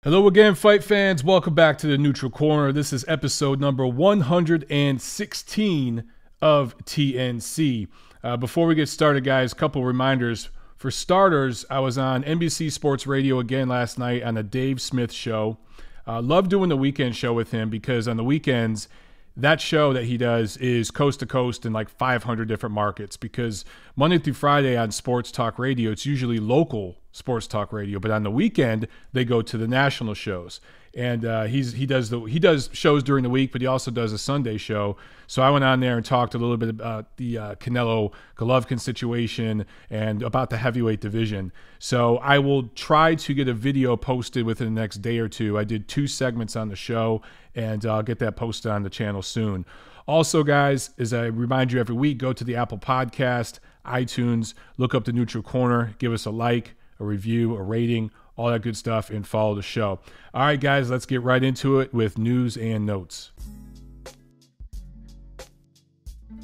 Hello again, fight fans. Welcome back to the Neutral Corner. This is episode number 116 of TNC. Before we get started, guys, a couple reminders. For starters, I was on NBC Sports Radio again last night on the Dave Smith show. Love doing the weekend show with him because on the weekends, that show that he does is coast to coast in like 500 different markets, because Monday through Friday on sports talk radio, it's usually local sports talk radio, but on the weekend they go to the national shows. And he does shows during the week, but he also does a Sunday show. So I went on there and talked a little bit about the Canelo Golovkin situation and about the heavyweight division. So I will try to get a video posted within the next day or two. I did 2 segments on the show, and I'll get that posted on the channel soon. Also, guys, as I remind you every week, go to the Apple Podcast, iTunes, look up the Neutral Corner, give us a like, a review, a rating, all that good stuff, and follow the show. All right, guys, let's get right into it with news and notes.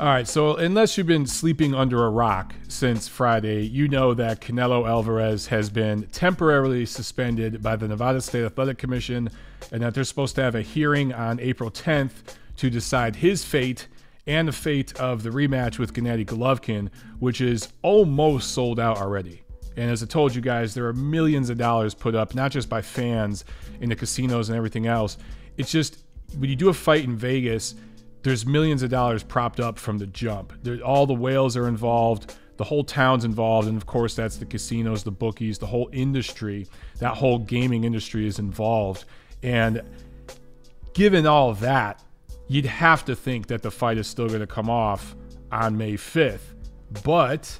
All right, so unless you've been sleeping under a rock since Friday, you know that Canelo Alvarez has been temporarily suspended by the Nevada State Athletic Commission, and that they're supposed to have a hearing on April 10th to decide his fate and the fate of the rematch with Gennady Golovkin, which is almost sold out already. And as I told you guys, there are millions of dollars put up, not just by fans in the casinos and everything else. It's just, when you do a fight in Vegas, there's millions of dollars propped up from the jump. All the whales are involved, the whole town's involved, and of course that's the casinos, the bookies, the whole industry, that whole gaming industry is involved. And given all of that, you'd have to think that the fight is still going to come off on May 5th. But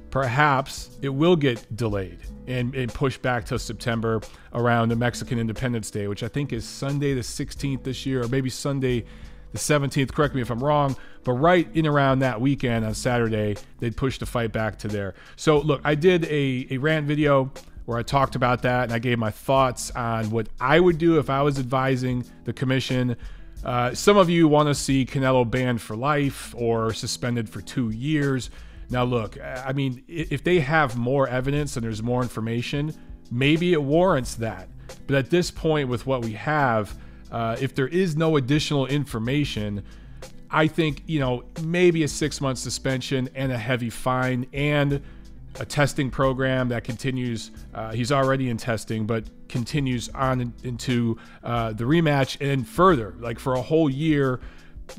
perhaps it will get delayed and pushed back to September around the Mexican Independence Day, which I think is Sunday the 16th this year, or maybe Sunday the 17th. Correct me if I'm wrong, but right in around that weekend on Saturday, they'd push the fight back to there. So look, I did a rant video where I talked about that, and I gave my thoughts on what I would do if I was advising the commission. Some of you want to see Canelo banned for life or suspended for 2 years. Now, look, I mean, if they have more evidence and there's more information, maybe it warrants that. But at this point, with what we have, if there is no additional information, I think, maybe a 6-month suspension and a heavy fine and a testing program that continues. He's already in testing, but continues on into the rematch and further, like for a whole year,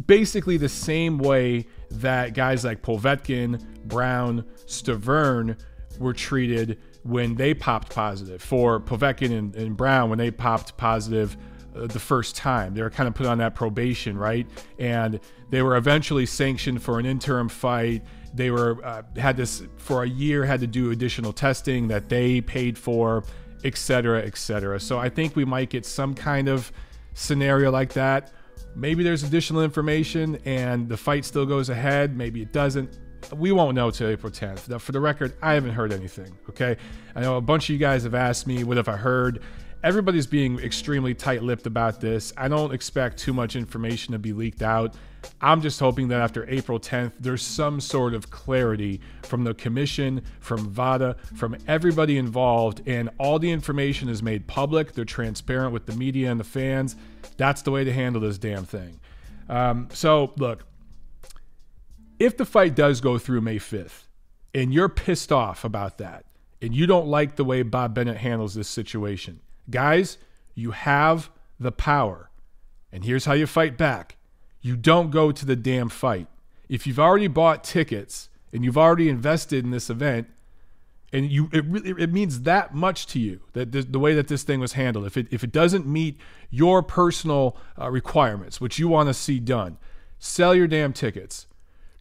basically the same way that guys like Povetkin, Browne, Tyron were treated when they popped positive. For Povetkin and Browne, when they popped positive the first time, they were kind of put on that probation, right? And they were eventually sanctioned for an interim fight. They were had this for a year, had to do additional testing that they paid for, etc., etc. So I think we might get some kind of scenario like that. Maybe there's additional information and the fight still goes ahead. Maybe it doesn't. We won't know till April 10th. Now, for the record, I haven't heard anything, okay? I know a bunch of you guys have asked me, what have I heard? Everybody's being extremely tight-lipped about this. I don't expect too much information to be leaked out. I'm just hoping that after April 10th, there's some sort of clarity from the commission, from VADA, from everybody involved, and all the information is made public. They're transparent with the media and the fans. That's the way to handle this damn thing. So, look, if the fight does go through May 5th, and you're pissed off about that, and you don't like the way Bob Bennett handles this situation, guys, you have the power. And here's how you fight back. You don't go to the damn fight. If you've already bought tickets and you've already invested in this event, and it means that much to you, that the way that this thing was handled, if it doesn't meet your personal requirements, which you want to see done, sell your damn tickets.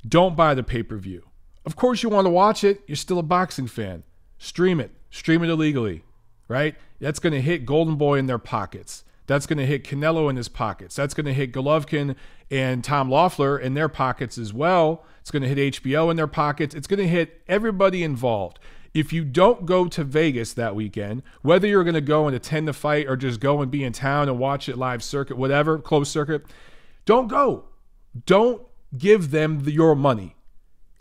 Don't buy the pay-per-view. Of course you want to watch it. You're still a boxing fan. Stream it. Stream it illegally, right? That's going to hit Golden Boy in their pockets. That's going to hit Canelo in his pockets. That's going to hit Golovkin and Tom Loeffler in their pockets as well. It's going to hit HBO in their pockets. It's going to hit everybody involved. If you don't go to Vegas that weekend, whether you're going to go and attend the fight or just go and be in town and watch it live circuit, whatever, closed circuit, don't go. Don't give them your money.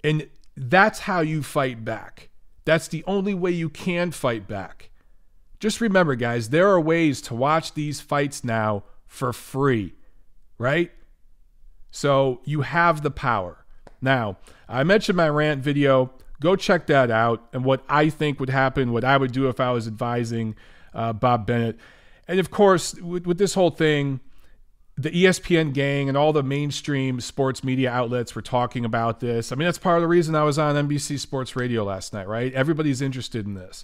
And that's how you fight back. That's the only way you can fight back. just remember, guys, there are ways to watch these fights now for free, right? So you have the power. Now, I mentioned my rant video. Go check that out and what I think would happen, what I would do if I was advising Bob Bennett. And of course, with this whole thing, the ESPN gang and all the mainstream sports media outlets were talking about this. I mean, that's part of the reason I was on NBC Sports Radio last night, right? Everybody's interested in this.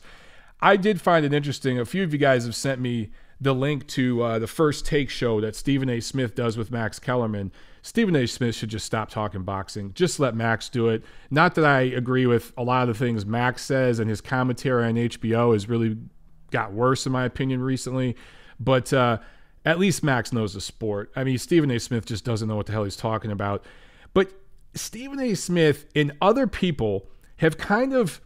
I did find it interesting. A few of you guys have sent me the link to the First Take show that Stephen A. Smith does with Max Kellerman. Stephen A. Smith should just stop talking boxing. Just let Max do it. Not that I agree with a lot of the things Max says, and his commentary on HBO has really got worse, in my opinion, recently. But at least Max knows the sport. I mean, Stephen A. Smith just doesn't know what the hell he's talking about. But Stephen A. Smith and other people have kind of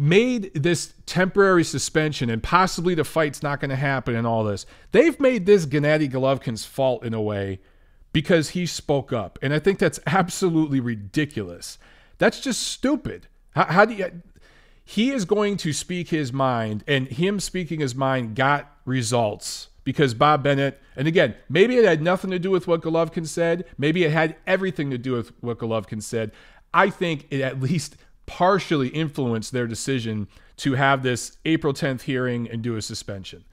made this temporary suspension and possibly the fight's not going to happen and all this. They've made this Gennady Golovkin's fault in a way because he spoke up. And I think that's absolutely ridiculous. That's just stupid. How do you... He is going to speak his mind, and him speaking his mind got results because Bob Bennett, and again, maybe it had nothing to do with what Golovkin said. Maybe it had everything to do with what Golovkin said. I think it at least partially influenced their decision to have this April 10th hearing and do a suspension.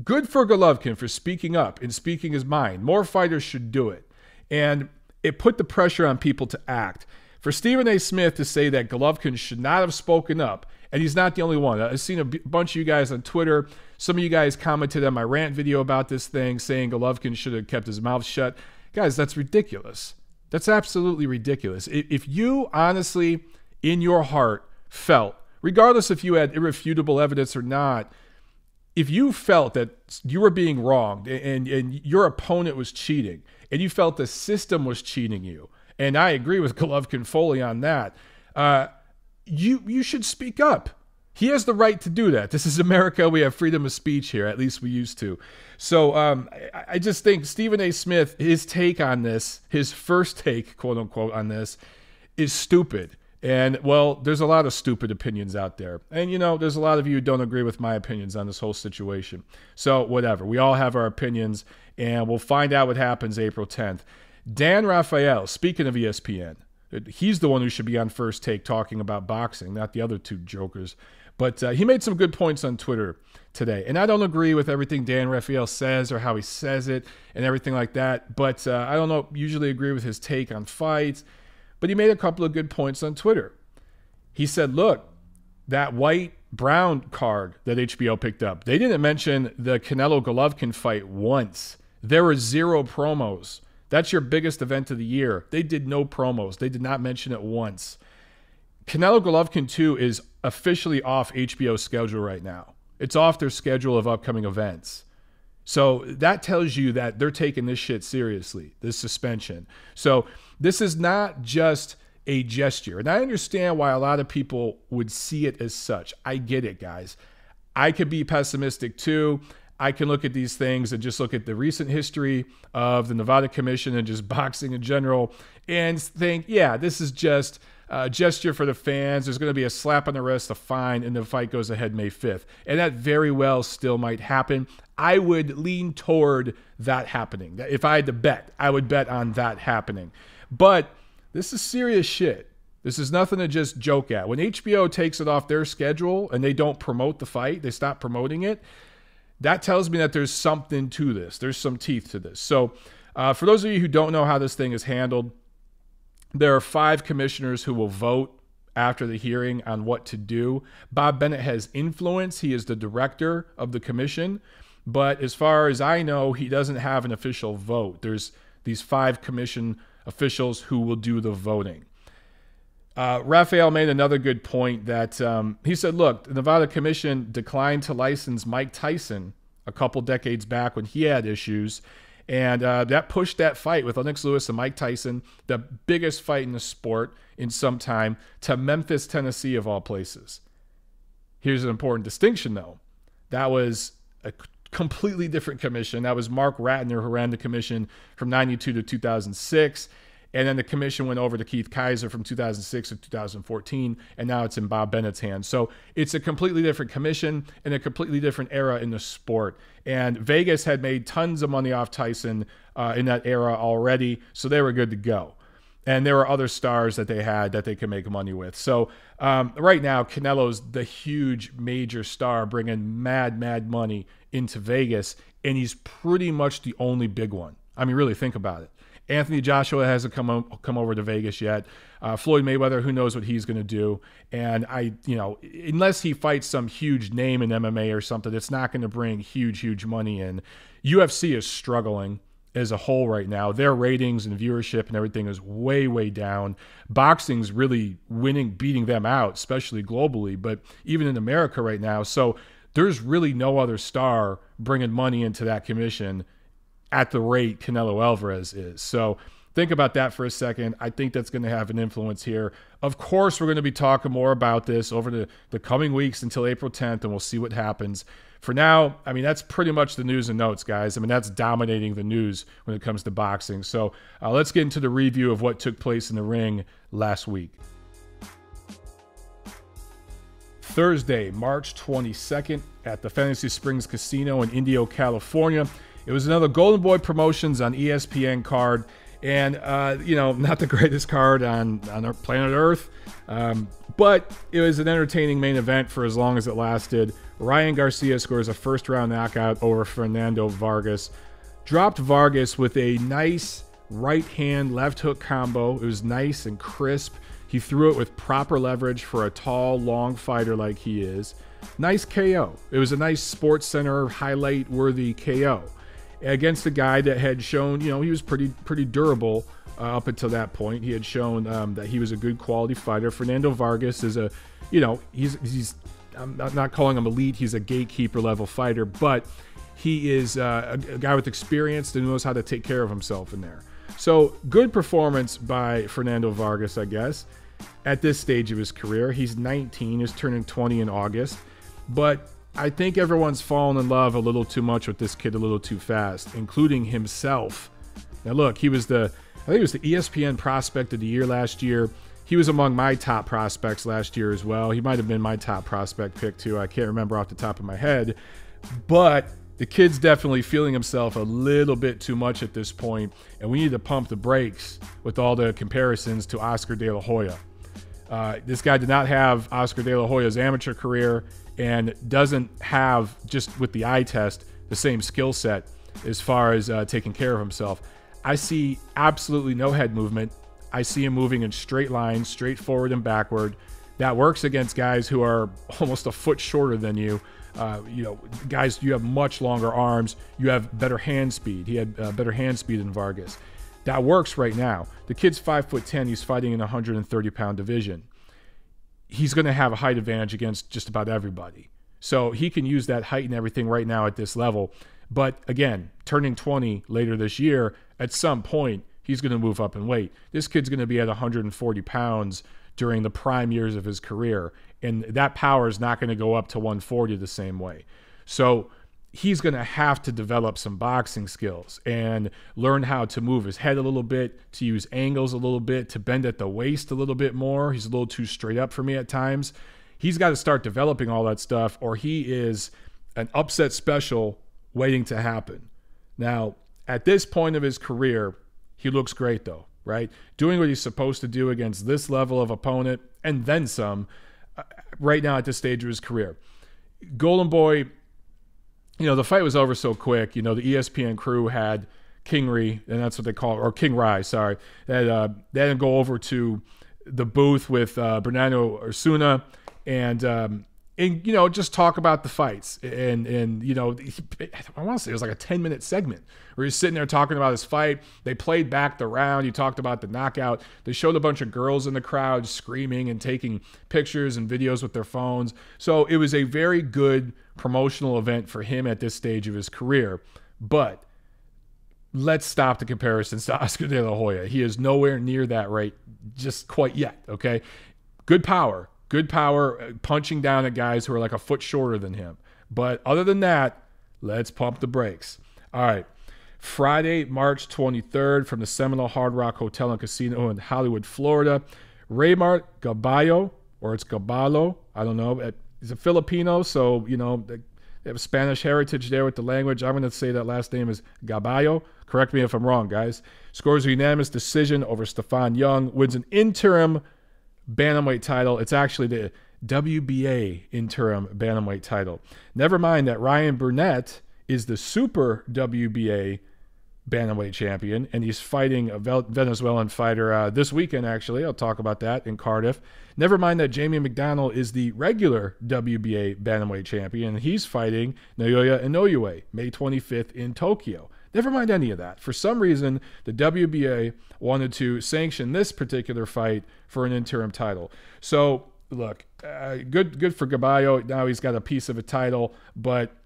Good for Golovkin for speaking up and speaking his mind. More fighters should do it. And it put the pressure on people to act. For Stephen A. Smith to say that Golovkin should not have spoken up, and he's not the only one. I've seen a bunch of you guys on Twitter. Some of you guys commented on my rant video about this thing, saying Golovkin should have kept his mouth shut. Guys, that's ridiculous. That's absolutely ridiculous. If you honestly, in your heart, felt, regardless if you had irrefutable evidence or not, if you felt that you were being wronged and your opponent was cheating, and you felt the system was cheating you, and I agree with Golovkin fully on that, you should speak up. He has the right to do that. This is America. We have freedom of speech here. At least we used to. So I just think Stephen A. Smith, his take on this, his first take, quote unquote, on this, is stupid. And, well, there's a lot of stupid opinions out there. And, you know, there's a lot of you who don't agree with my opinions on this whole situation. So, whatever. We all have our opinions, and we'll find out what happens April 10th. Dan Rafael, speaking of ESPN, he's the one who should be on First Take talking about boxing, not the other two jokers. But he made some good points on Twitter today. And I don't agree with everything Dan Rafael says or how he says it and everything like that. But I don't usually agree with his take on fights. But he made a couple of good points on Twitter. He said, look, that Whyte Browne card that HBO picked up, they didn't mention the Canelo Golovkin fight once. There were 0 promos. That's your biggest event of the year. They did no promos. They did not mention it once. Canelo Golovkin 2 is officially off HBO's schedule right now. It's off their schedule of upcoming events. So that tells you that they're taking this shit seriously, this suspension. So this is not just a gesture. And I understand why a lot of people would see it as such. I get it, guys. I could be pessimistic too. I can look at these things and just look at the recent history of the Nevada Commission and just boxing in general and think, yeah, this is just a gesture for the fans. There's going to be a slap on the wrist, a fine, and the fight goes ahead May 5th. And that very well still might happen. I would lean toward that happening. If I had to bet, I would bet on that happening. But this is serious shit. This is nothing to just joke at. When HBO takes it off their schedule and they don't promote the fight, they stop promoting it, that tells me that there's something to this. There's some teeth to this. So for those of you who don't know how this thing is handled, there are 5 commissioners who will vote after the hearing on what to do. Bob Bennett has influence. He is the director of the commission. But as far as I know, he doesn't have an official vote. There's these 5 commission officials who will do the voting. Raphael made another good point that he said, look, the Nevada Commission declined to license Mike Tyson a couple decades back when he had issues. And that pushed that fight with Lennox Lewis and Mike Tyson, the biggest fight in the sport in some time, to Memphis, Tennessee, of all places. Here's an important distinction, though. That was a completely different commission. That was Mark Ratner, who ran the commission from 92 to 2006. And then the commission went over to Keith Kaiser from 2006 to 2014, and now it's in Bob Bennett's hands. So it's a completely different commission and a completely different era in the sport. And Vegas had made tons of money off Tyson in that era already, so they were good to go. And there were other stars that they had that they could make money with. So right now, Canelo's the huge major star bringing mad money into Vegas, and he's pretty much the only big one. I mean, really think about it. Anthony Joshua hasn't come over to Vegas yet. Floyd Mayweather, who knows what he's going to do? And unless he fights some huge name in MMA or something, it's not going to bring huge money in. UFC is struggling as a whole right now. Their ratings and viewership and everything is way down. Boxing's really beating them out, especially globally, but even in America right now. So there's really no other star bringing money into that commission at the rate Canelo Alvarez is. So think about that for a second. I think that's going to have an influence here. Of course, we're going to be talking more about this over the coming weeks until April 10th, and we'll see what happens. For now, I mean, that's pretty much the news and notes, guys. I mean, that's dominating the news when it comes to boxing. So let's get into the review of what took place in the ring last week. Thursday, March 22nd at the Fantasy Springs Casino in Indio, California. It was another Golden Boy Promotions on ESPN card. And, not the greatest card on our planet Earth, but it was an entertaining main event for as long as it lasted. Ryan Garcia scores a first-round knockout over Fernando Vargas. Dropped Vargas with a nice right-hand, left-hook combo. It was nice and crisp. He threw it with proper leverage for a tall, long fighter like he is. Nice KO. It was a nice Sports Center highlight-worthy KO against a guy that had shown, he was pretty durable up until that point. He had shown that he was a good quality fighter. Fernando Vargas is he's I'm not calling him elite. He's a gatekeeper level fighter, but he is a guy with experience that knows how to take care of himself in there. So good performance by Fernando Vargas, I guess, at this stage of his career. He's 19, he's turning 20 in August, but I think everyone's fallen in love a little too much with this kid a little too fast, including himself. Now look, I think he was the ESPN Prospect of the Year last year. He was among my top prospects last year as well. He might have been my top prospect pick too. I can't remember off the top of my head. But the kid's definitely feeling himself a little bit too much at this point, and we need to pump the brakes with all the comparisons to Oscar De La Hoya. This guy did not have Oscar De La Hoya's amateur career and doesn't have, just with the eye test, the same skill set as far as taking care of himself. I see absolutely no head movement. I see him moving in straight lines, straight forward and backward. That works against guys who are almost a foot shorter than you. Guys, you have much longer arms. You have better hand speed. He had better hand speed than Vargas. That works right now. The kid's 5'10". He's fighting in a 130-pound division. He's going to have a height advantage against just about everybody. So he can use that height and everything right now at this level. But again, turning 20 later this year, at some point, he's going to move up in weight. This kid's going to be at 140 pounds during the prime years of his career. And that power is not going to go up to 140 the same way. So he's going to have to develop some boxing skills and learn how to move his head a little bit, to use angles a little bit, to bend at the waist a little bit more. He's a little too straight up for me at times. He's got to start developing all that stuff, or he is an upset special waiting to happen. Now, at this point of his career, he looks great though, right? Doing what he's supposed to do against this level of opponent and then some right now at this stage of his career. Golden Boy, the fight was over so quick. The ESPN crew had King Rai, sorry. They didn't go over to the booth with Bernardo Osuna and just talk about the fights. And I want to say it was like a 10-minute segment where he's sitting there talking about his fight. They played back the round. He talked about the knockout. They showed a bunch of girls in the crowd screaming and taking pictures and videos with their phones. So it was a very good promotional event for him at this stage of his career. But let's stop the comparisons to Oscar De La Hoya. He is nowhere near that rate just quite yet, okay? Good power punching down at guys who are like a foot shorter than him. But other than that, let's pump the brakes. All right. Friday, March 23rd, from the Seminole Hard Rock Hotel and Casino in Hollywood, Florida. Raymart Gaballo, or it's Gaballo, I don't know. He's a Filipino, so, you know, they have Spanish heritage there with the language. I'm going to say that last name is Gaballo. Correct me if I'm wrong, guys. Scores a unanimous decision over Stefan Young. Wins an interim bantamweight title. It's actually the WBA interim bantamweight title. Never mind that Ryan Burnett is the super WBA bantamweight champion, and he's fighting a Venezuelan fighter this weekend, actually. I'll talk about that in Cardiff. Never mind that Jamie McDonnell is the regular WBA bantamweight champion, and he's fighting Naoya Inoue May 25th in Tokyo. Never mind any of that. For some reason, the WBA wanted to sanction this particular fight for an interim title. So, look, good for Gaballo. Now he's got a piece of a title, but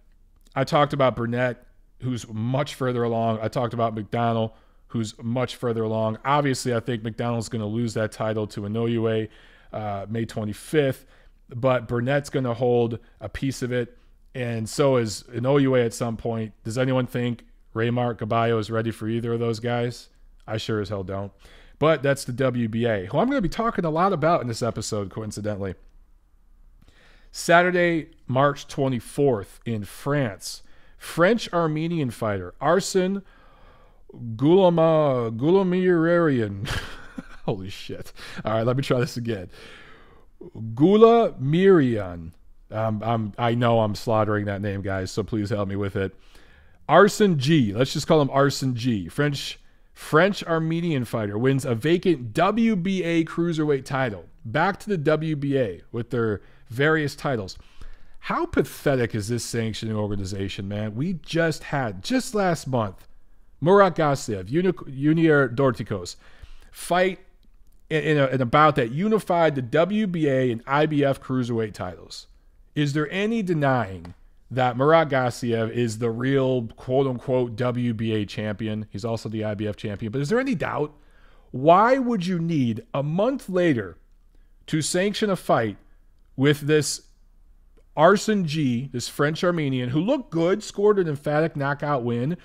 I talked about Burnett, who's much further along. I talked about McDonnell, who's much further along. Obviously, I think McDonnell's going to lose that title to Inoue May 25th, but Burnett's going to hold a piece of it, and so is Inoue at some point. Does anyone think Raymart Gaballo is ready for either of those guys? I sure as hell don't. But that's the WBA, who I'm going to be talking a lot about in this episode, coincidentally. Saturday, March 24th in France. French-Armenian fighter Arsene Goulamirian. Holy shit. All right, let me try this again. Goulamirian. I know I'm slaughtering that name, guys, so please help me with it. Arsene G. Let's just call him Arsene G. French-Armenian fighter wins a vacant WBA cruiserweight title. Back to the WBA with their various titles. How pathetic is this sanctioning organization, man? We just last month, Murat Gassiev, Junior Dorticos, fight in a bout that unified the WBA and IBF cruiserweight titles. Is there any denying that Murat Gassiev is the real quote-unquote WBA champion? He's also the IBF champion. But is there any doubt? Why would you need a month later to sanction a fight with this Arsene G, this French-Armenian, who looked good, scored an emphatic knockout win?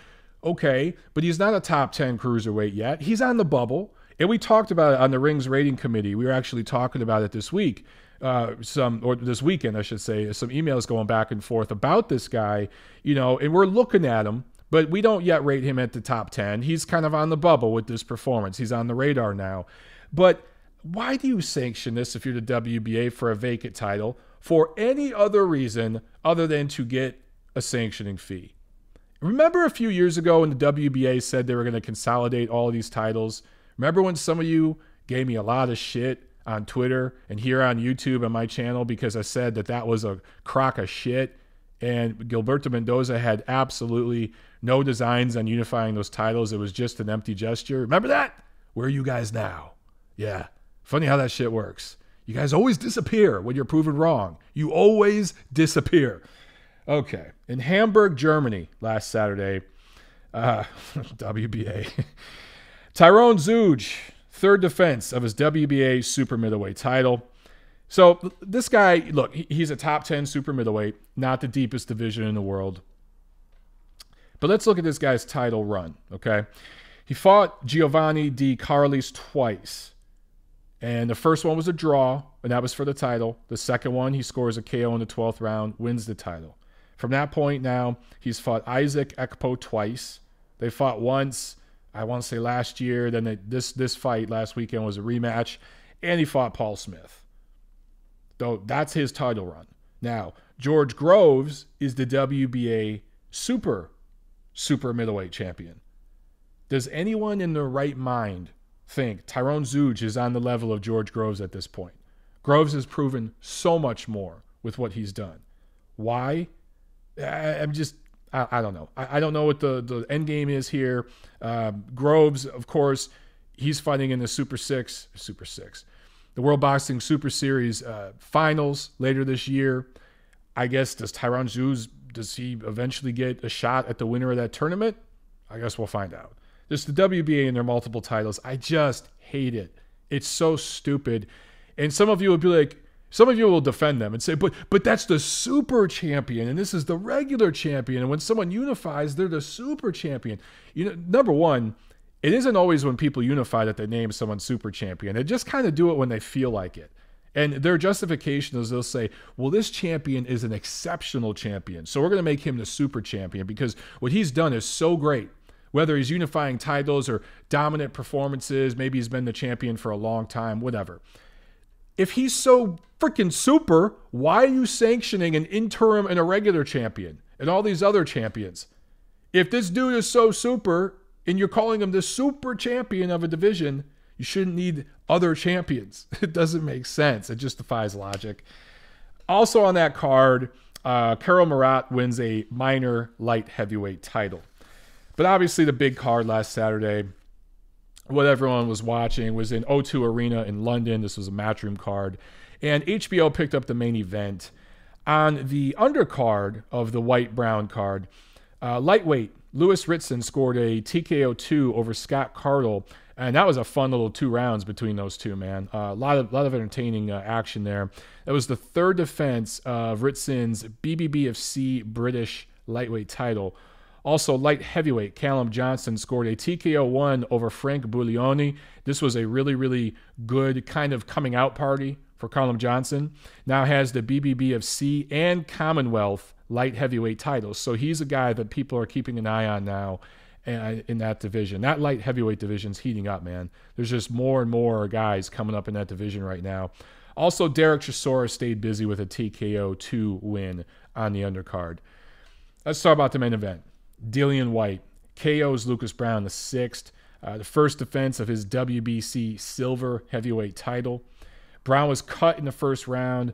Okay, but he's not a top 10 cruiserweight yet. He's on the bubble. And we talked about it on the Rings Rating Committee. We were actually talking about it this week. This weekend, I should say, some emails going back and forth about this guy, you know, and we're looking at him, but we don't yet rate him at the top 10. He's kind of on the bubble with this performance. He's on the radar now. But why do you sanction this if you're the WBA for a vacant title for any other reason other than to get a sanctioning fee? Remember a few years ago when the WBA said they were going to consolidate all of these titles? Remember when some of you gave me a lot of shit on Twitter and here on YouTube on my channel because I said that was a crock of shit, and Gilberto Mendoza had absolutely no designs on unifying those titles. It was just an empty gesture. Remember that? Where are you guys now? Yeah. Funny how that shit works. You guys always disappear when you're proven wrong. You always disappear. Okay. In Hamburg, Germany, last Saturday, WBA. Tyron Zeuge, third defense of his WBA super middleweight title. So this guy, look, he's a top 10 super middleweight, not the deepest division in the world. But let's look at this guy's title run, okay? He fought Giovanni Di Carlis twice. And the first one was a draw, and that was for the title. The second one, he scores a KO in the 12th round, wins the title. From that point now, he's fought Isaac Ekpo twice. They fought once, I want to say last year. Then this fight last weekend was a rematch. And he fought Paul Smith. So that's his title run. Now, George Groves is the WBA super middleweight champion. Does anyone in their right mind think Tyron Zeuge is on the level of George Groves at this point? Groves has proven so much more with what he's done. Why? I don't know. I don't know what the end game is here. Groves, of course, he's fighting in the Super Six, the World Boxing Super Series finals later this year. I guess, does Tyron Zeuge, does he eventually get a shot at the winner of that tournament? I guess we'll find out. Just the WBA and their multiple titles. I just hate it. It's so stupid. And some of you would be like, Some of you will defend them and say, but that's the super champion, and this is the regular champion. And when someone unifies, they're the super champion. Number one, it isn't always when people unify that they name someone super champion. They just kind of do it when they feel like it. And their justification is they'll say, well, this champion is an exceptional champion, so we're going to make him the super champion because what he's done is so great. Whether he's unifying titles or dominant performances, maybe he's been the champion for a long time, whatever. If he's so freaking super, why are you sanctioning an interim and a regular champion and all these other champions? If this dude is so super and you're calling him the super champion of a division, you shouldn't need other champions. It doesn't make sense. It just defies logic. Also on that card, Karol Murat wins a minor light heavyweight title. But obviously the big card last Saturday, what everyone was watching, was in O2 Arena in London. This was a Matchroom card. And HBO picked up the main event. On the undercard of the Whyte Browne card, lightweight Lewis Ritson scored a TKO2 over Scott Cardle. And that was a fun little 2 rounds between those two, man. A lot of entertaining action there. That was the third defense of Ritson's BBBFC British lightweight title. Also, light heavyweight Callum Johnson scored a TKO1 over Frank Buglioni. This was a really, really good kind of coming out party for Callum Johnson. Now has the BBBFC and Commonwealth light heavyweight titles. So he's a guy that people are keeping an eye on now in that division. That light heavyweight division's heating up, man. There's just more and more guys coming up in that division right now. Also, Derek Chisora stayed busy with a TKO2 win on the undercard. Let's talk about the main event. Dillian Whyte KOs Lucas Browne the 6th, the first defense of his WBC silver heavyweight title. Browne was cut in the first round.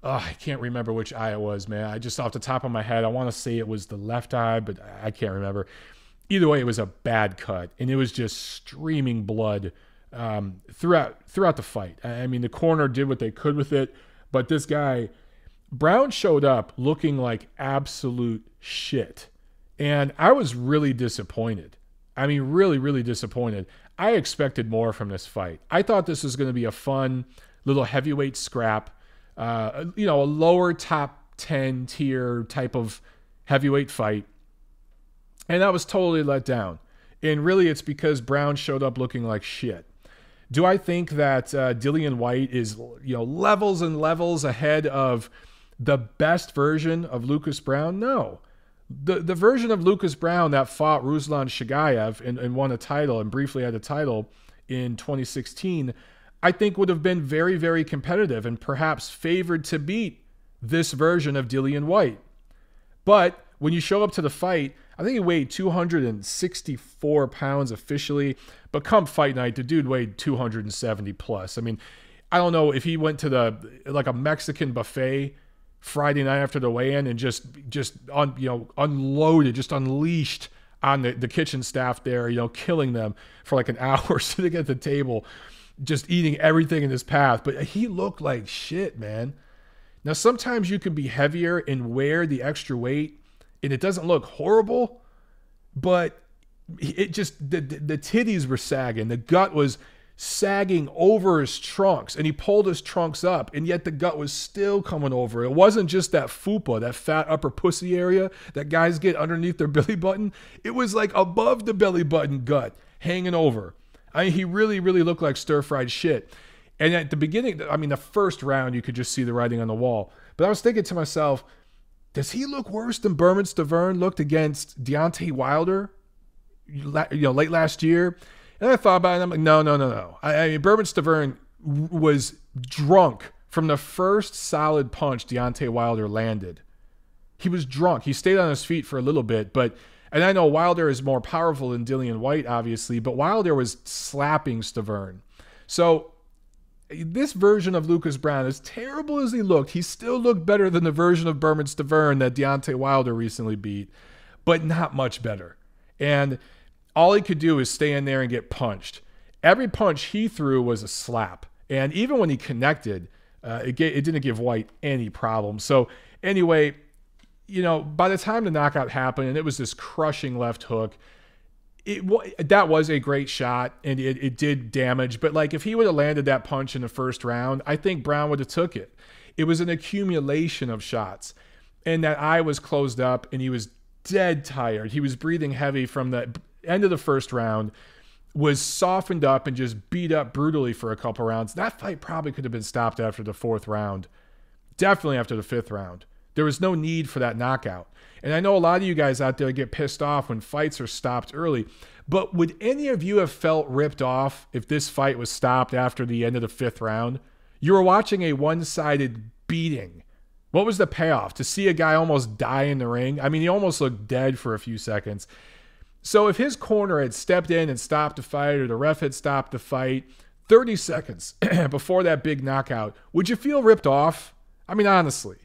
I can't remember which eye it was, man. I just off the top of my head, I want to say it was the left eye, but I can't remember. Either way, it was a bad cut, and it was just streaming blood throughout the fight. I mean, the corner did what they could with it, but this guy, Browne, showed up looking like absolute shit. And I was really disappointed. I mean, really, really disappointed. I expected more from this fight. I thought this was going to be a fun little heavyweight scrap, a lower top 10 tier type of heavyweight fight. And I was totally let down. And really, it's because Browne showed up looking like shit. Do I think that Dillian Whyte is, levels and levels ahead of the best version of Lucas Browne? No. The version of Lucas Browne that fought Ruslan Shagayev and won a title and briefly had a title in 2016, I think would have been very, very competitive and perhaps favored to beat this version of Dillian Whyte. But when you show up to the fight, I think he weighed 264 pounds officially, but come fight night, the dude weighed 270 plus. I mean, I don't know if he went to a Mexican buffet Friday night after the weigh-in and just unloaded, just unleashed on the kitchen staff there, killing them for like an hour sitting at the table, just eating everything in his path. But he looked like shit, man. Now, sometimes you can be heavier and wear the extra weight and it doesn't look horrible, but it just, the titties were sagging. The gut was sagging over his trunks, and he pulled his trunks up, and yet the gut was still coming over. It wasn't just that fupa, that fat upper pussy area that guys get underneath their belly button. It was like above the belly button gut, hanging over. I mean, he really, really looked like stir-fried shit. And at the beginning, I mean, the first round, you could just see the writing on the wall. But I was thinking to myself, does he look worse than Bermane Stiverne looked against Deontay Wilder, late last year? And I thought about it, and I'm like, no. I mean, Bermane Stiverne was drunk from the first solid punch Deontay Wilder landed. He was drunk. He stayed on his feet for a little bit, and I know Wilder is more powerful than Dillian Whyte, obviously, but Wilder was slapping Stiverne. So this version of Lucas Browne, as terrible as he looked, he still looked better than the version of Bermane Stiverne that Deontay Wilder recently beat, but not much better. And all he could do is stay in there and get punched. Every punch he threw was a slap. And even when he connected, it didn't give Whyte any problem. So anyway, by the time the knockout happened, and it was this crushing left hook, that was a great shot, and it did damage. But if he would have landed that punch in the first round, I think Browne would have took it. It was an accumulation of shots. And that eye was closed up and he was dead tired. He was breathing heavy from the end of the first round, was softened up and just beat up brutally for a couple rounds. That fight probably could have been stopped after the 4th round. Definitely after the 5th round. There was no need for that knockout. And I know a lot of you guys out there get pissed off when fights are stopped early. But would any of you have felt ripped off if this fight was stopped after the end of the 5th round? You were watching a one-sided beating. What was the payoff? To see a guy almost die in the ring? I mean, he almost looked dead for a few seconds. So if his corner had stepped in and stopped the fight, or the ref had stopped the fight 30 seconds before that big knockout, would you feel ripped off? I mean, honestly,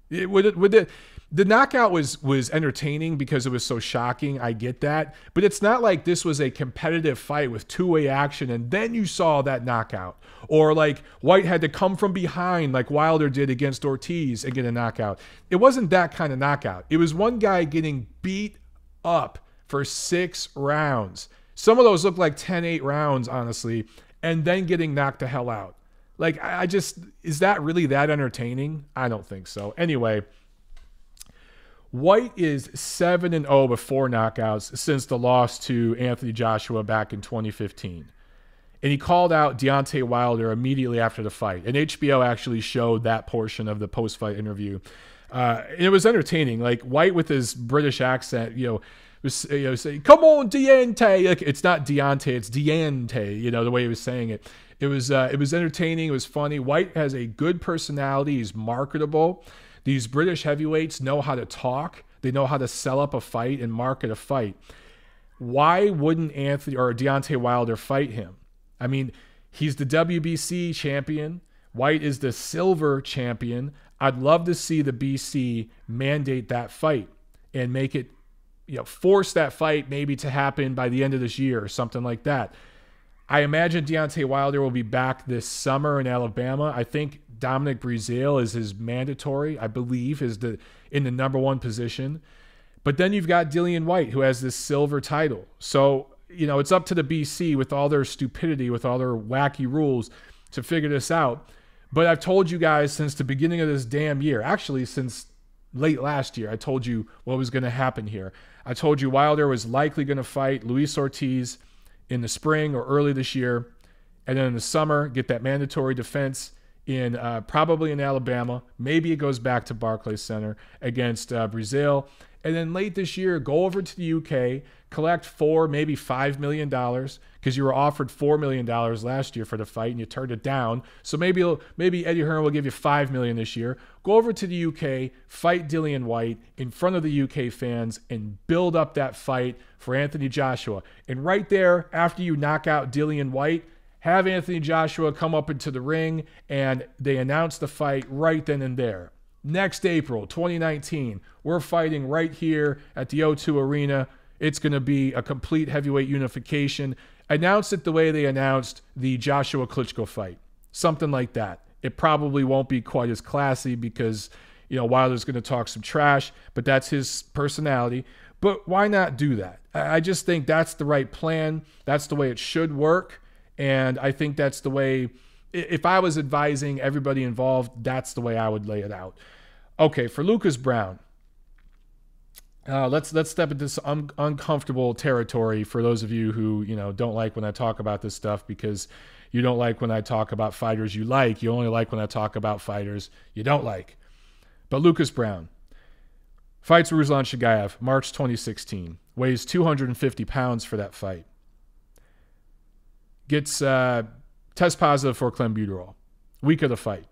the knockout was entertaining because it was so shocking. I get that. But it's not like this was a competitive fight with two-way action and then you saw that knockout. Or like Whyte had to come from behind like Wilder did against Ortiz and get a knockout. It wasn't that kind of knockout. It was one guy getting beat up for 6 rounds. Some of those look like 10-8 rounds, honestly, and then getting knocked the hell out. Like, is that really that entertaining? I don't think so. Anyway, Whyte is 7-0 before knockouts since the loss to Anthony Joshua back in 2015. And he called out Deontay Wilder immediately after the fight. And HBO actually showed that portion of the post-fight interview. And it was entertaining. Like, Whyte with his British accent, was saying, "Come on, Deontay." Like, it's not Deontay, it's Deontay, the way he was saying it. It was entertaining. It was funny. Whyte has a good personality. He's marketable. These British heavyweights know how to talk. They know how to sell up a fight and market a fight. Why wouldn't Anthony or Deontay Wilder fight him? I mean, he's the WBC champion. Whyte is the silver champion. I'd love to see the BC mandate that fight and make it, force that fight maybe to happen by the end of this year or something like that. I imagine Deontay Wilder will be back this summer in Alabama. I think Dominic Breazeale is his mandatory, I believe, in the number 1 position. But then you've got Dillian Whyte, who has this silver title. So, it's up to the BC with all their stupidity, with all their wacky rules to figure this out. But I've told you guys since the beginning of this damn year, actually since late last year, I told you what was going to happen here. I told you Wilder was likely going to fight Luis Ortiz in the spring or early this year, and then in the summer get that mandatory defense in probably in Alabama. Maybe it goes back to Barclays Center against Breazeale, and then late this year go over to the UK, collect $4, maybe $5 million, because you were offered $4 million last year for the fight and you turned it down. So maybe Eddie Hearn will give you $5 million this year. Go over to the UK, fight Dillian Whyte in front of the UK fans, and build up that fight for Anthony Joshua. And right there, after you knock out Dillian Whyte, have Anthony Joshua come up into the ring, and they announce the fight right then and there. Next April, 2019, we're fighting right here at the O2 Arena. It's going to be a complete heavyweight unification. Announce it the way they announced the Joshua Klitschko fight. Something like that. It probably won't be quite as classy because, Wilder's going to talk some trash, but that's his personality. But why not do that? I just think that's the right plan. That's the way it should work. And I think that's the way, if I was advising everybody involved, that's the way I would lay it out. Okay, for Lucas Browne, let's step into some uncomfortable territory for those of you who, don't like when I talk about this stuff, because you don't like when I talk about fighters you like. You only like when I talk about fighters you don't like. But Lucas Browne fights Ruslan Shagayev, March 2016. Weighs 250 pounds for that fight. Gets test positive for clenbuterol. Week of the fight.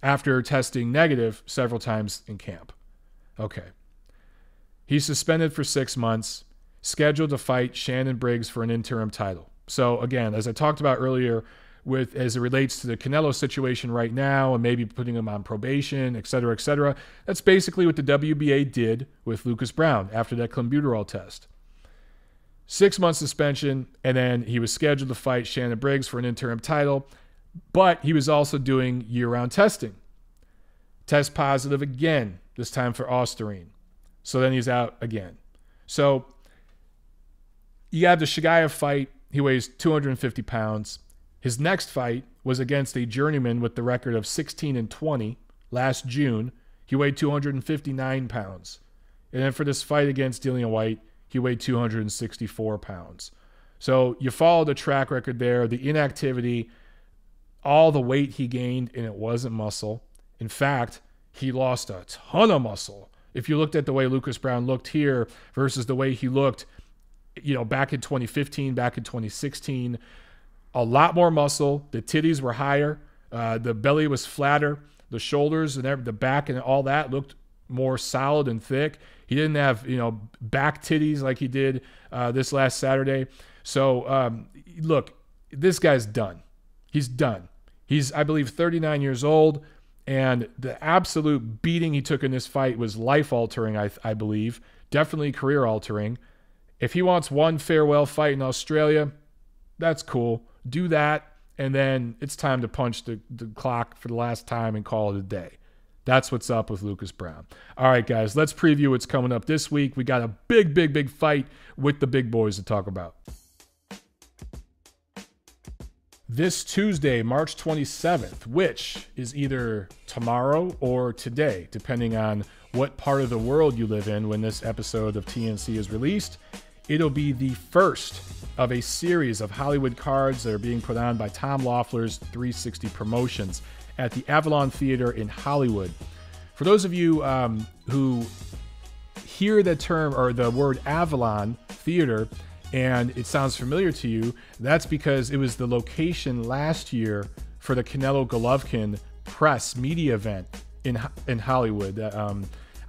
After testing negative several times in camp. Okay. He's suspended for 6 months, scheduled to fight Shannon Briggs for an interim title. So again, as I talked about earlier, as it relates to the Canelo situation right now and maybe putting him on probation, et cetera, that's basically what the WBA did with Lucas Browne after that clenbuterol test. 6 month suspension, and then he was scheduled to fight Shannon Briggs for an interim title, but he was also doing year-round testing. Test positive again, this time for Osterine. So then he's out again. So you have the Shagayev fight. He weighs 250 pounds. His next fight, was against a journeyman with the record of 16-20 last June. He weighed 259 pounds. And then for this fight against Dillian Whyte, he weighed 264 pounds. So you follow the track record there, the inactivity, all the weight he gained, and it wasn't muscle. In fact, he lost a ton of muscle. If you looked at the way Lucas Browne looked here versus the way he looked, back in 2015, back in 2016, a lot more muscle. The titties were higher. The belly was flatter. The shoulders and the back and all that looked more solid and thick. He didn't have, back titties like he did this last Saturday. So, look, this guy's done. He's done. He's, I believe, 39 years old, and the absolute beating he took in this fight was life-altering, I believe. Definitely career-altering. If he wants one farewell fight in Australia, that's cool. Do that, and then it's time to punch the clock for the last time and call it a day. That's what's up with Lucas Browne. All right, guys, let's preview what's coming up this week. We got a big fight with the big boys to talk about. This Tuesday, March 27th, which is either tomorrow or today, depending on what part of the world you live in when this episode of TNC is released, it'll be the first of a series of Hollywood cards that are being put on by Tom Loeffler's 360 Promotions at the Avalon Theater in Hollywood. For those of you who hear the term or the word Avalon Theater and it sounds familiar to you, that's because it was the location last year for the Canelo Golovkin press media event in Hollywood.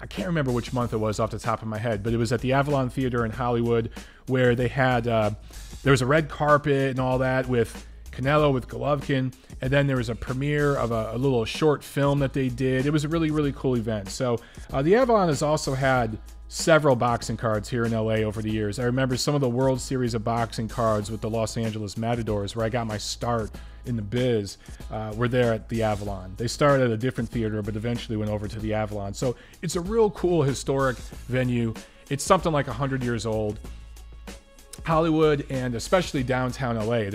I can't remember which month it was off the top of my head, but it was at the Avalon Theater in Hollywood where they had, there was a red carpet and all that with Canelo, with Golovkin, and then there was a premiere of a little short film that they did. It was a really cool event. So the Avalon has also had several boxing cards here in LA over the years. I remember some of the World Series of boxing cards with the Los Angeles Matadors, where I got my start in the biz, were there at the Avalon. They started at a different theater, but eventually went over to the Avalon. So it's a real cool historic venue. It's something like 100 years old. Hollywood, and especially downtown LA,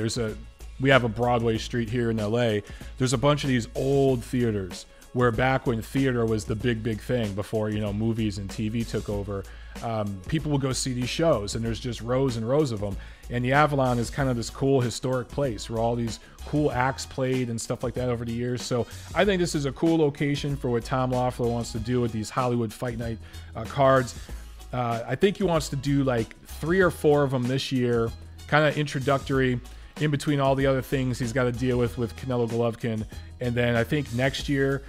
we have a Broadway street here in LA. There's a bunch of these old theaters where back when theater was the big thing before, movies and TV took over, people would go see these shows, and there's just rows and rows of them. And the Avalon is kind of this cool historic place where all these cool acts played and stuff like that over the years. So I think this is a cool location for what Tom Loeffler wants to do with these Hollywood Fight Night cards. I think he wants to do like 3 or 4 of them this year, kind of introductory, in between all the other things he's got to deal with Canelo Golovkin. And then I think this year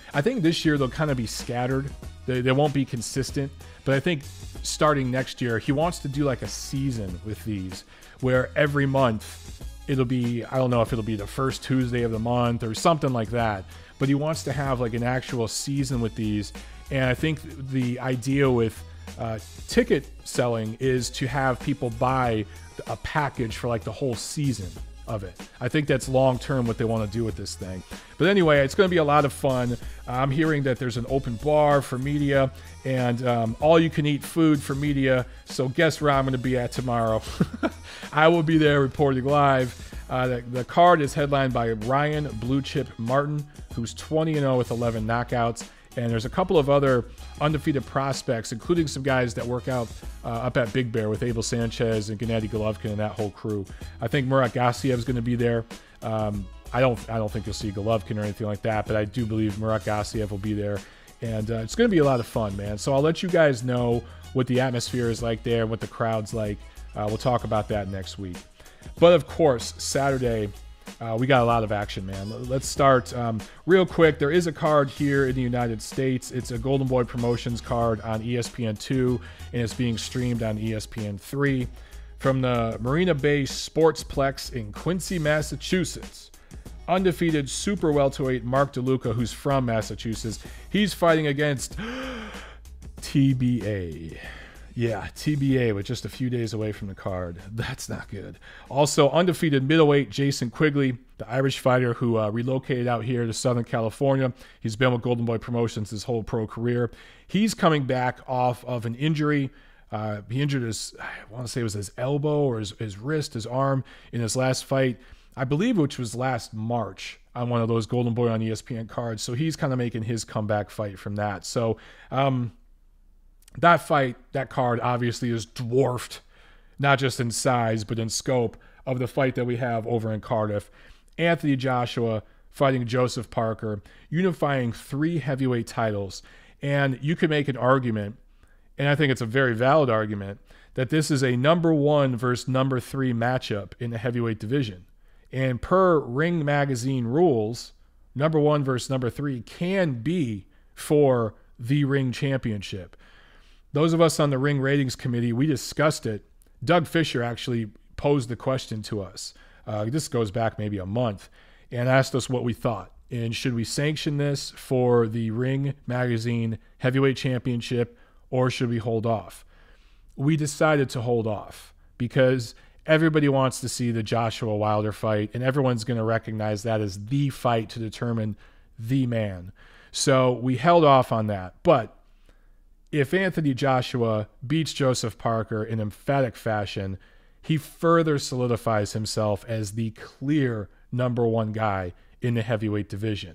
they'll kind of be scattered. They won't be consistent. But I think starting next year, he wants to do like a season with these where every month it'll be, I don't know if it'll be the first Tuesday of the month or something like that. But he wants to have like an actual season with these. And I think the idea with ticket selling is to have people buy a package for like the whole season of it. I think that's long-term what they want to do with this thing. But anyway, it's going to be a lot of fun. I'm hearing that there's an open bar for media and all-you-can-eat food for media. So guess where I'm going to be at tomorrow. I will be there reporting live. The card is headlined by Ryan Blue Chip Martin, who's 20-0 with 11 knockouts. And there's a couple of other undefeated prospects, including some guys that work out up at Big Bear with Abel Sanchez and Gennady Golovkin and that whole crew. I think Murat Gassiev is going to be there. I don't think you'll see Golovkin or anything like that, but I do believe Murat Gassiev will be there. And it's going to be a lot of fun, man. So I'll let you guys know what the atmosphere is like there, what the crowd's like. We'll talk about that next week. But of course, Saturday, we got a lot of action, man. Let's start real quick. There is a card here in the United States. It's a Golden Boy Promotions card on ESPN2, and it's being streamed on ESPN3 from the Marina Bay Sportsplex in Quincy, Massachusetts. Undefeated super welterweight Mark DeLuca, who's from Massachusetts. He's fighting against TBA. Yeah, TBA with just a few days away from the card. That's not good. Also, undefeated middleweight Jason Quigley, the Irish fighter who relocated out here to Southern California. He's been with Golden Boy Promotions his whole pro career. He's coming back off of an injury. He injured his, I want to say it was his elbow or his wrist, his arm in his last fight. I believe, which was last March on one of those Golden Boy on ESPN cards. So he's kind of making his comeback fight from that. So that fight, that card obviously is dwarfed, not just in size, but in scope of the fight that we have over in Cardiff. Anthony Joshua fighting Joseph Parker, unifying 3 heavyweight titles. And you could make an argument, and I think it's a very valid argument, that this is a number 1 versus number 3 matchup in the heavyweight division. And per Ring Magazine rules, number 1 versus number 3 can be for the Ring Championship. Those of us on the Ring Ratings Committee, we discussed it. Doug Fisher actually posed the question to us. This goes back maybe a month, and asked us what we thought. And should we sanction this for the Ring Magazine Heavyweight Championship, or should we hold off? We decided to hold off because everybody wants to see the Joshua Wilder fight, and everyone's going to recognize that as the fight to determine the man. So we held off on that. But if Anthony Joshua beats Joseph Parker in emphatic fashion, he further solidifies himself as the clear number 1 guy in the heavyweight division.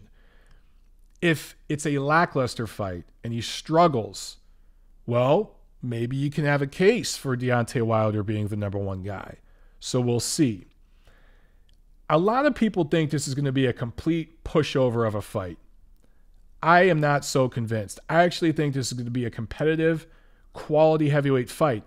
If it's a lackluster fight and he struggles, well, maybe you can have a case for Deontay Wilder being the number 1 guy. So we'll see. A lot of people think this is going to be a complete pushover of a fight. I am not so convinced. I actually think this is going to be a competitive, quality heavyweight fight.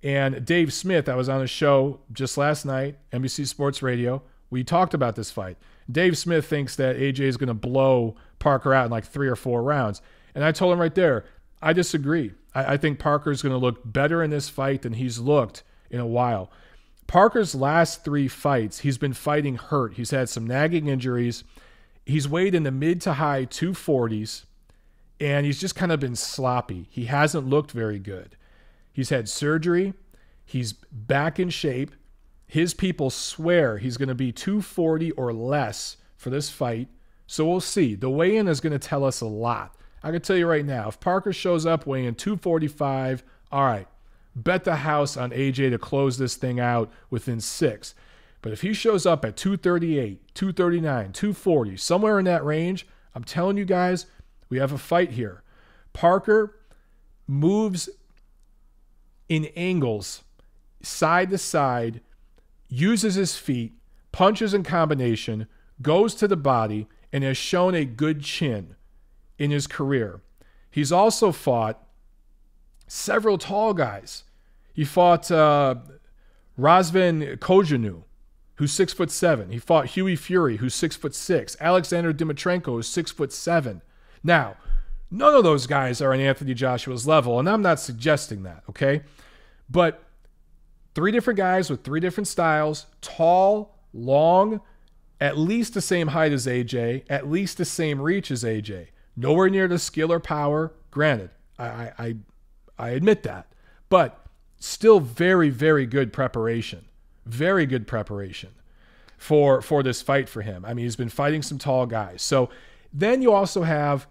And Dave Smith, I was on a show just last night, NBC Sports Radio. We talked about this fight. Dave Smith thinks that AJ is going to blow Parker out in like 3 or 4 rounds. And I told him right there, I disagree. I think Parker's going to look better in this fight than he's looked in a while. Parker's last 3 fights, he's been fighting hurt. He's had some nagging injuries. He's weighed in the mid to high 240s, and he's just kind of been sloppy. He hasn't looked very good. He's had surgery. He's back in shape. His people swear he's going to be 240 or less for this fight. So we'll see. The weigh-in is going to tell us a lot. I can tell you right now, if Parker shows up weighing 245, all right, bet the house on AJ to close this thing out within 6. But if he shows up at 238, 239, 240, somewhere in that range, I'm telling you guys, we have a fight here. Parker moves in angles, side to side, uses his feet, punches in combination, goes to the body, and has shown a good chin in his career. He's also fought several tall guys. He fought Razvan Kojanu, who's 6'7". He fought Hughie Fury, who's 6'6". Alexander Dimitrenko is 6'7". Now, none of those guys are on Anthony Joshua's level, and I'm not suggesting that, okay? But 3 different guys with 3 different styles, tall, long, at least the same height as AJ, at least the same reach as AJ. Nowhere near the skill or power. Granted, I admit that. But still very, very good preparation. Very good preparation for this fight for him. I mean, he's been fighting some tall guys. So then you also have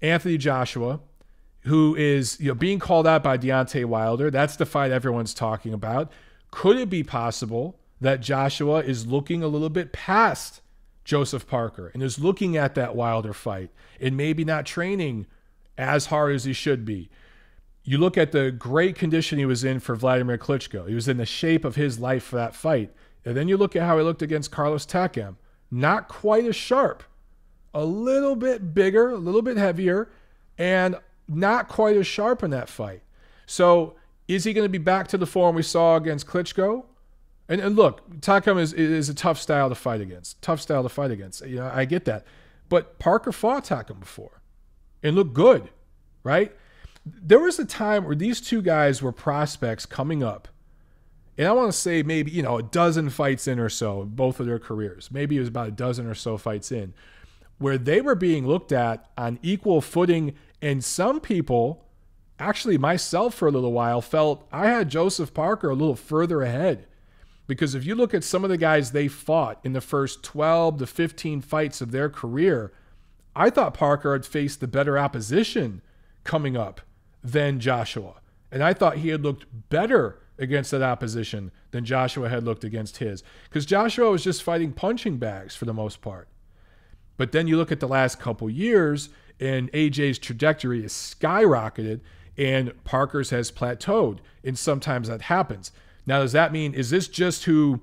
Anthony Joshua, who is being called out by Deontay Wilder. That's the fight everyone's talking about. Could it be possible that Joshua is looking a little bit past Joseph Parker and is looking at that Wilder fight and maybe not training as hard as he should be? You look at the great condition he was in for Vladimir Klitschko. He was in the shape of his life for that fight. And then you look at how he looked against Carlos Takam. Not quite as sharp. A little bit bigger, a little bit heavier, and not quite as sharp in that fight. So is he going to be back to the form we saw against Klitschko? And look, Takam is a tough style to fight against. Tough style to fight against. I get that. But Parker fought Takam before and looked good, right? There was a time where these two guys were prospects coming up. And I want to say maybe, a dozen fights in or so, both of their careers. Maybe it was about a dozen or so fights in, where they were being looked at on equal footing. And some people, actually myself for a little while, felt I had Joseph Parker a little further ahead. Because if you look at some of the guys they fought in the first 12 to 15 fights of their career, I thought Parker had faced the better opposition coming up than Joshua. And I thought he had looked better against that opposition than Joshua had looked against his. Because Joshua was just fighting punching bags for the most part. But then you look at the last couple years, and AJ's trajectory is skyrocketed, and Parker's has plateaued. And sometimes that happens. Now, does that mean, is this just who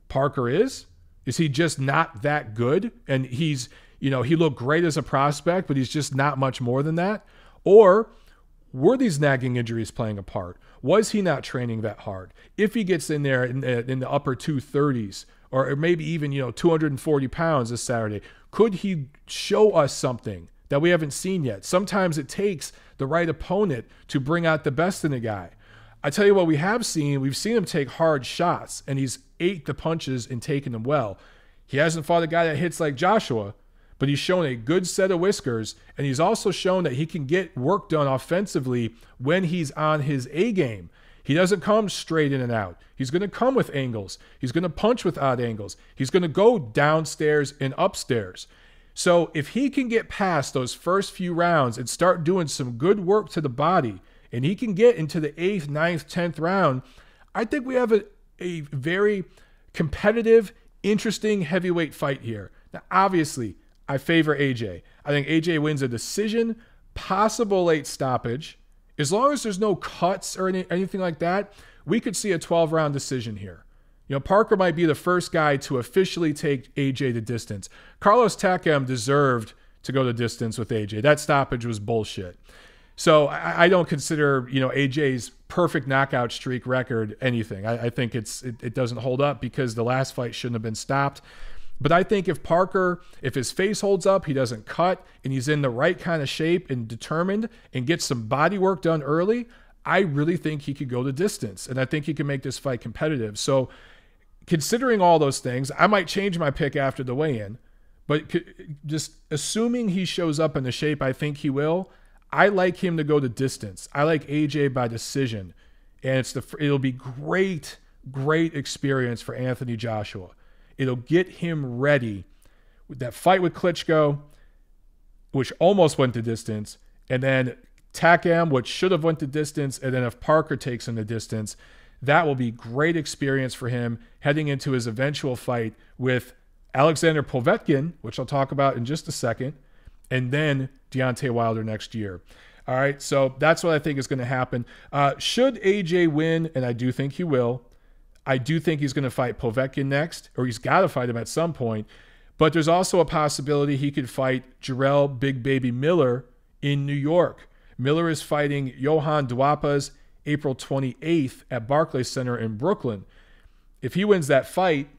Parker is? Is he just not that good? And he's, he looked great as a prospect, but he's just not much more than that? Or were these nagging injuries playing a part? Was he not training that hard? If he gets in there in the upper 230s, or maybe even, 240 pounds this Saturday, could he show us something that we haven't seen yet? Sometimes it takes the right opponent to bring out the best in a guy. I tell you what we have seen. We've seen him take hard shots, and he's ate the punches and taken them well. He hasn't fought a guy that hits like Joshua, but he's shown a good set of whiskers, and he's also shown that he can get work done offensively when he's on his A game. He doesn't come straight in and out. He's going to come with angles. He's going to punch with odd angles. He's going to go downstairs and upstairs. So if he can get past those first few rounds and start doing some good work to the body, and he can get into the 8th, 9th, 10th round, I think we have a very competitive, interesting heavyweight fight here. Now, obviously, I favor AJ. I think AJ wins a decision, possible late stoppage. As long as there's no cuts or anything like that, we could see a 12-round decision here. Parker might be the first guy to officially take AJ the distance. Carlos Takam deserved to go the distance with AJ. That stoppage was bullshit. So I don't consider, AJ's perfect knockout streak record anything. I think it doesn't hold up because the last fight shouldn't have been stopped. But I think if Parker, if his face holds up, he doesn't cut, and he's in the right kind of shape and determined and gets some body work done early, I really think he could go the distance. And I think he can make this fight competitive. So considering all those things, I might change my pick after the weigh-in. But just assuming he shows up in the shape I think he will, I like him to go the distance. I like AJ by decision. And it'll be great experience for Anthony Joshua. It'll get him ready with that fight with Klitschko, which almost went the distance, and then Takam, which should have went the distance, and then if Parker takes him the distance, that will be great experience for him heading into his eventual fight with Alexander Povetkin, which I'll talk about in just a second, and then Deontay Wilder next year. All right, so that's what I think is going to happen. Should AJ win, and I do think he will, I do think he's going to fight Povetkin next, or he's got to fight him at some point. But there's also a possibility he could fight Jarrell Big Baby Miller in New York. Miller is fighting Johan Duapas April 28th at Barclays Center in Brooklyn. If he wins that fight,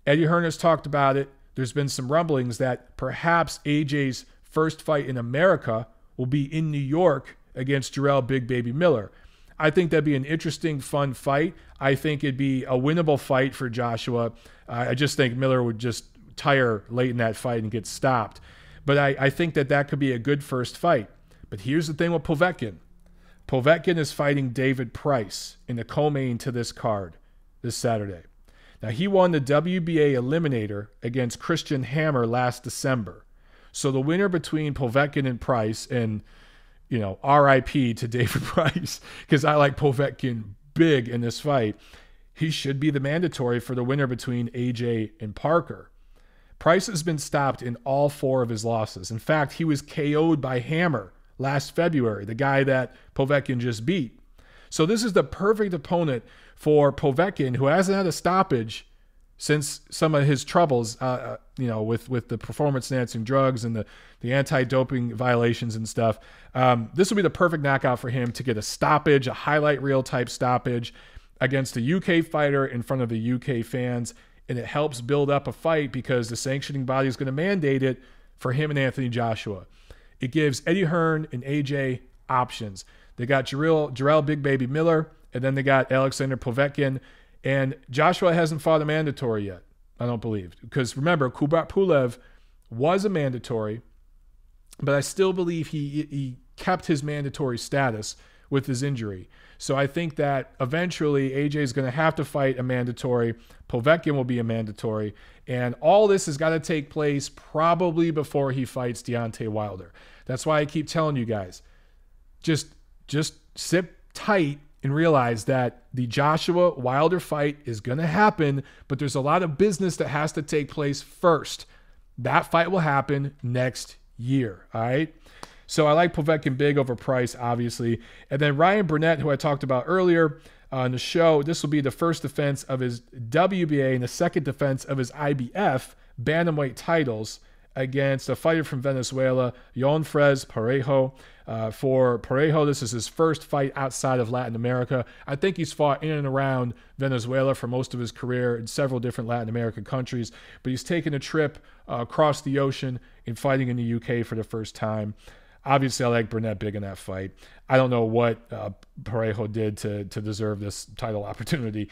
Eddie Hearn has talked about it. There's been some rumblings that perhaps AJ's first fight in America will be in New York against Jarrell Big Baby Miller. I think that'd be an interesting, fun fight. I think it'd be a winnable fight for Joshua. I just think Miller would just tire late in that fight and get stopped. But I think that could be a good first fight. But here's the thing with Povetkin. Povetkin is fighting David Price in the co-main to this card this Saturday. Now, he won the WBA Eliminator against Christian Hammer last December. So the winner between Povetkin and Price, and RIP to David Price, because I like Povetkin big in this fight, he should be the mandatory for the winner between AJ and Parker. Price has been stopped in all 4 of his losses. In fact, he was KO'd by Hammer last February, the guy that Povetkin just beat. So this is the perfect opponent for Povetkin, who hasn't had a stoppage since some of his troubles, with the performance-enhancing drugs and the anti-doping violations and stuff. This will be the perfect knockout for him to get a stoppage, a highlight reel type stoppage against a UK fighter in front of the UK fans, and it helps build up a fight because the sanctioning body is going to mandate it for him and Anthony Joshua. It gives Eddie Hearn and AJ options. They got Jarrell Big Baby Miller, and then they got Alexander Povetkin. And Joshua hasn't fought a mandatory yet, I don't believe. Because remember, Kubrat Pulev was a mandatory, but I still believe he kept his mandatory status with his injury. So I think that eventually AJ is going to have to fight a mandatory. Povetkin will be a mandatory. And all this has got to take place probably before he fights Deontay Wilder. That's why I keep telling you guys, just sit tight and realize that the Joshua Wilder fight is going to happen, but there's a lot of business that has to take place first. That fight will happen next year, all right? So I like Povetkin big over Price, obviously. And then Ryan Burnett, who I talked about earlier on the show, this will be the first defense of his WBA and the second defense of his IBF bantamweight titles against a fighter from Venezuela, Jonfres Parejo. For Parejo, this is his first fight outside of Latin America. I think he's fought in and around Venezuela for most of his career in several different Latin American countries, but he's taken a trip across the ocean and fighting in the UK for the first time. Obviously, I like Burnett big in that fight. I don't know what Parejo did to deserve this title opportunity.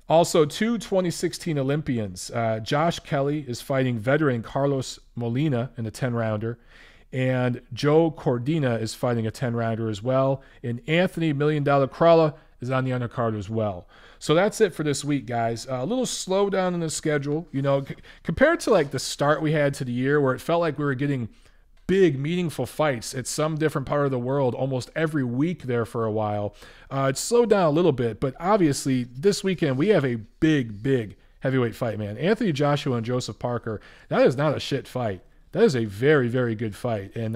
Also, two 2016 Olympians. Josh Kelly is fighting veteran Carlos Molina in a 10-rounder. And Joe Cordina is fighting a 10-rounder as well. And Anthony $1 Million Crawler is on the undercard as well. So that's it for this week, guys. A little slowdown in the schedule. You know, compared to like the start we had to the year where it felt like we were getting big, meaningful fights at some different part of the world almost every week there for a while. It's slowed down a little bit, but obviously this weekend we have a big heavyweight fight, man. Anthony Joshua and JoshuaParker, that is not a shit fight. That is a very, very good fight, and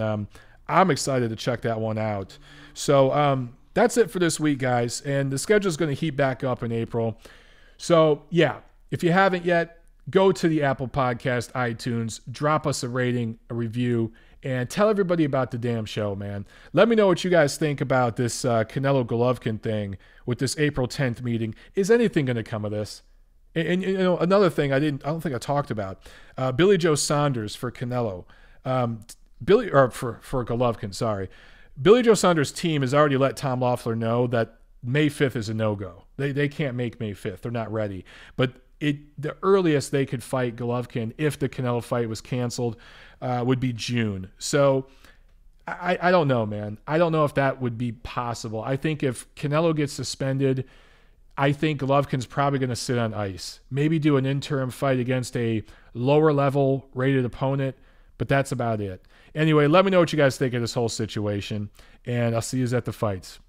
I'm excited to check that one out. So that's it for this week, guys, and the schedule is going to heat back up in April. So, yeah, if you haven't yet, go to the Apple Podcast, iTunes, drop us a rating, a review, and tell everybody about the damn show, man. Let me know what you guys think about this Canelo Golovkin thing with this April 10th meeting. Is anything going to come of this? And you know, another thing I don't think I talked about, Billy Joe Saunders for Canelo, for Golovkin, sorry. Billy Joe Saunders' team has already let Tom Loeffler know that May 5th is a no-go. They can't make May 5th. They're not ready. But the earliest they could fight Golovkin if the Canelo fight was canceled would be June. So I don't know, man. I don't know if that would be possible. I think if Canelo gets suspended, I think Golovkin's probably going to sit on ice. Maybe do an interim fight against a lower level rated opponent, but that's about it. Anyway, let me know what you guys think of this whole situation, and I'll see you at the fights.